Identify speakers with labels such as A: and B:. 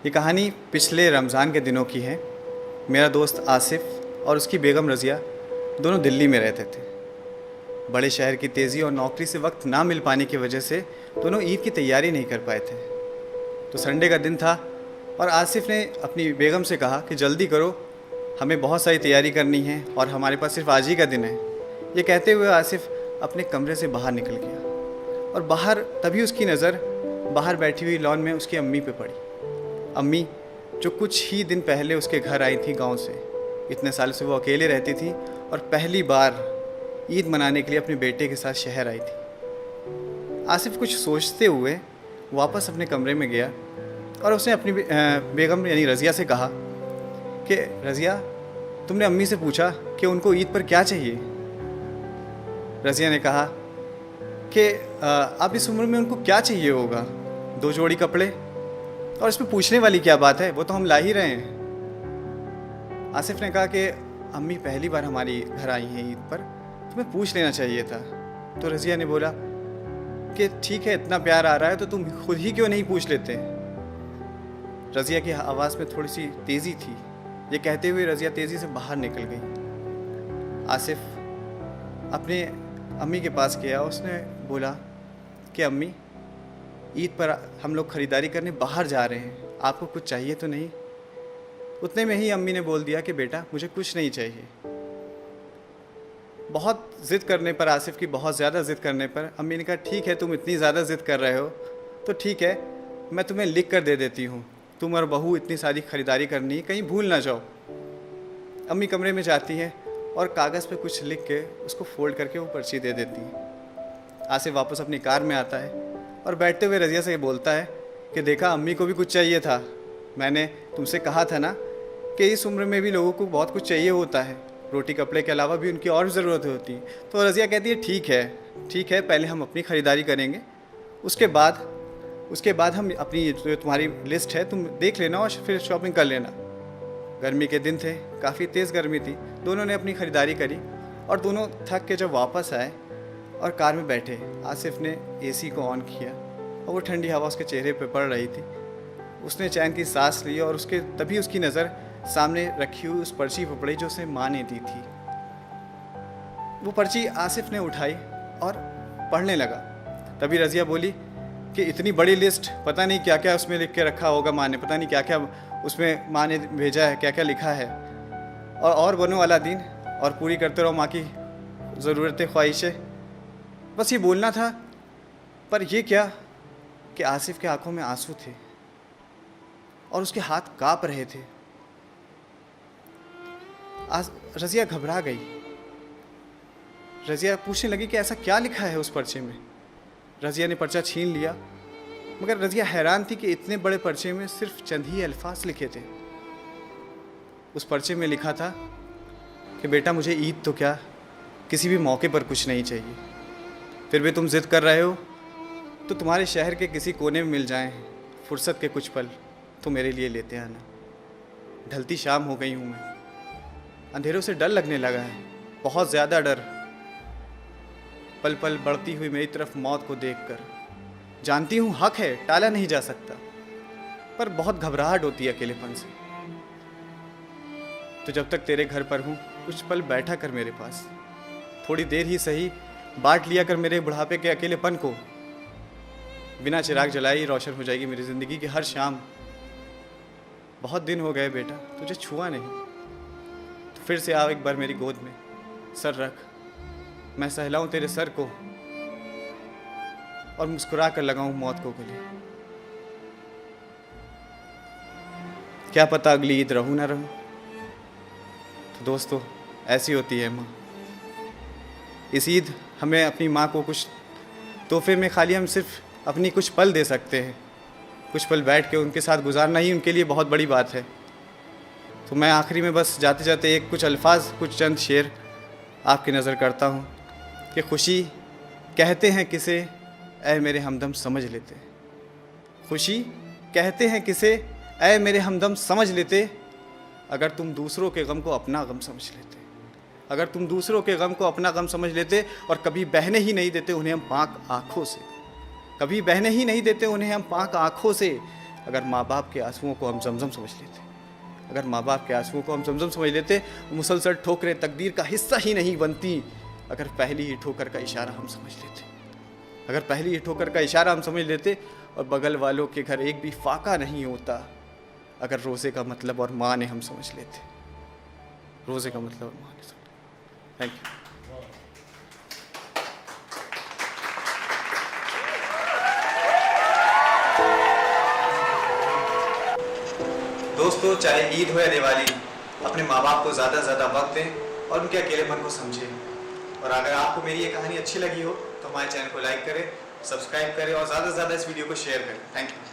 A: ये कहानी पिछले रमज़ान के दिनों की है। मेरा दोस्त आसिफ़ और उसकी बेगम रज़िया दोनों दिल्ली में रहते थे। बड़े शहर की तेज़ी और नौकरी से वक्त ना मिल पाने की वजह से दोनों ईद की तैयारी नहीं कर पाए थे। तो संडे का दिन था और आसिफ़ ने अपनी बेगम से कहा कि जल्दी करो, हमें बहुत सारी तैयारी करनी है और हमारे पास सिर्फ आज ही का दिन है। ये कहते हुए आसिफ़ अपने कमरे से बाहर निकल गया और बाहर तभी उसकी नज़र बाहर बैठी हुई लॉन में उसकी अम्मी पे पड़ी। अम्मी जो कुछ ही दिन पहले उसके घर आई थी गांव से। इतने साल से वो अकेले रहती थी और पहली बार ईद मनाने के लिए अपने बेटे के साथ शहर आई थी। आसिफ़ कुछ सोचते हुए वापस अपने कमरे में गया और उसने अपनी बेगम यानी रज़िया से कहा कि रज़िया, तुमने अम्मी से पूछा कि उनको ईद पर क्या चाहिए? रज़िया ने कहा कि अब इस उम्र में उनको क्या चाहिए होगा, 2 जोड़ी कपड़े, और इसमें पूछने वाली क्या बात है, वो तो हम ला ही रहे हैं। आसिफ़ ने कहा कि अम्मी पहली बार हमारी घर आई हैं ईद पर, तुम्हें पूछ लेना चाहिए था। तो रज़िया ने बोला कि ठीक है, इतना प्यार आ रहा है तो तुम खुद ही क्यों नहीं पूछ लेते। रज़िया की आवाज़ में थोड़ी सी तेज़ी थी। ये कहते हुए रज़िया तेज़ी से बाहर निकल गई। आसिफ़ अपने अम्मी के पास गया। उसने बोला कि अम्मी, ईद पर हम लोग ख़रीदारी करने बाहर जा रहे हैं, आपको कुछ चाहिए तो नहीं? उतने में ही अम्मी ने बोल दिया कि बेटा मुझे कुछ नहीं चाहिए। बहुत ज़िद करने पर, आसिफ़ की बहुत ज़्यादा ज़िद करने पर अम्मी ने कहा ठीक है, तुम इतनी ज़्यादा ज़िद कर रहे हो तो ठीक है, मैं तुम्हें लिख कर दे देती हूँ। तुम और बहू इतनी सारी ख़रीदारी करनी है, कहीं भूल ना जाओ। अम्मी कमरे में जाती हैं और कागज़ पे कुछ लिख के उसको फ़ोल्ड करके वो पर्ची दे देती हैं। आसिफ़ वापस अपनी कार में आता है और बैठते हुए रज़िया से बोलता है कि देखा, अम्मी को भी कुछ चाहिए था। मैंने तुमसे कहा था ना कि इस उम्र में भी लोगों को बहुत कुछ चाहिए होता है, रोटी कपड़े के अलावा भी उनकी और ज़रूरत होती है। तो रज़िया कहती है ठीक है, पहले हम अपनी ख़रीदारी करेंगे, उसके बाद हम अपनी जो तुम्हारी लिस्ट है तुम देख लेना और फिर शॉपिंग कर लेना। गर्मी के दिन थे, काफ़ी तेज़ गर्मी थी। दोनों ने अपनी ख़रीदारी करी और दोनों थक के जब वापस आए और कार में बैठे, आसिफ़ ने एसी को ऑन किया और वो ठंडी हवा उसके चेहरे पे पड़ रही थी। उसने चैन की सांस ली और तभी उसकी नज़र सामने रखी हुई उस पर्ची पर पड़ी जो उसे माँ ने दी थी। वो पर्ची आसिफ़ ने उठाई और पढ़ने लगा। तभी रज़िया बोली कि इतनी बड़ी लिस्ट, पता नहीं क्या क्या उसमें लिख के रखा होगा माँ ने, पता नहीं क्या क्या उसमें माँ ने भेजा है, क्या क्या लिखा है। और बनो वाला दिन और पूरी करते रहो माँ की ज़रूरतें, ख्वाहिशें। बस ये बोलना था, पर ये क्या कि आसिफ़ के आंखों में आंसू थे और उसके हाथ काँप रहे थे। रज़िया घबरा गई। रज़िया पूछने लगी कि ऐसा क्या लिखा है उस पर्चे में। रज़िया ने पर्चा छीन लिया, मगर रज़िया हैरान थी कि इतने बड़े पर्चे में सिर्फ चंद ही अल्फाज लिखे थे। उस पर्चे में लिखा था कि बेटा, मुझे ईद तो क्या, किसी भी मौके पर कुछ नहीं चाहिए। फिर भी तुम ज़िद कर रहे हो तो तुम्हारे शहर के किसी कोने में मिल जाएं फुर्सत के कुछ पल, तो मेरे लिए लेते आना। ढलती शाम हो गई हूँ मैं, अंधेरों से डर लगने लगा है, बहुत ज़्यादा डर। पल पल बढ़ती हुई मेरी तरफ मौत को देखकर जानती हूँ हक है, टाला नहीं जा सकता, पर बहुत घबराहट होती है अकेलेपन से। तो जब तक तेरे घर पर हूँ, कुछ पल बैठा कर मेरे पास, थोड़ी देर ही सही बांट लिया कर मेरे बुढ़ापे के अकेलेपन को। बिना चिराग जलाए ही रोशन हो जाएगी मेरी ज़िंदगी की हर शाम। बहुत दिन हो गए बेटा, तुझे छुआ नहीं, तो फिर से आओ एक बार मेरी गोद में, सर रख, मैं सहलाऊं तेरे सर को और मुस्कुरा कर लगाऊं मौत को गले। क्या पता अगली ईद रहूं ना रहूं। तो दोस्तों, ऐसी होती है माँ। इस ईद हमें अपनी माँ को कुछ तोहफे में खाली हम सिर्फ अपनी कुछ पल दे सकते हैं। कुछ पल बैठ के उनके साथ गुजारना ही उनके लिए बहुत बड़ी बात है। तो मैं आखिरी में बस जाते जाते कुछ अल्फाज, कुछ चंद शेर आपकी नज़र करता हूँ कि खुशी कहते हैं किसे, ऐ मेरे हमदम समझ लेते। खुशी कहते हैं किसे, ऐ मेरे हमदम समझ लेते, अगर तुम दूसरों के गम को अपना गम समझ लेते। अगर तुम दूसरों के गम को अपना गम समझ लेते और कभी बहने ही नहीं देते उन्हें हम पाक आँखों से, कभी बहने ही नहीं देते उन्हें हम पाक आँखों से, अगर माँ बाप के आंसुओं को हम जमजम समझ लेते, अगर माँ बाप के आंसुओं को हम जमजम समझ लेते, मुसलसल ठोकरें तकदीर का हिस्सा ही नहीं बनती। अगर पहली ही ठोकर का इशारा हम समझ लेते, अगर पहली ही ठोकर का इशारा हम समझ लेते, और बगल वालों के घर एक भी फाका नहीं होता। अगर रोज़े का मतलब और माँ ने हम समझ लेते, रोज़े का मतलब और माँ ने समझ। Thank you. दोस्तों, चाहे ईद हो या दिवाली, अपने माँ बाप को ज़्यादा से ज़्यादा वक्त दें और उनके अकेलेपन को समझें। और अगर आपको मेरी ये कहानी अच्छी लगी हो तो हमारे चैनल को लाइक करें, सब्सक्राइब करें और ज़्यादा से ज़्यादा इस वीडियो को शेयर करें। Thank you.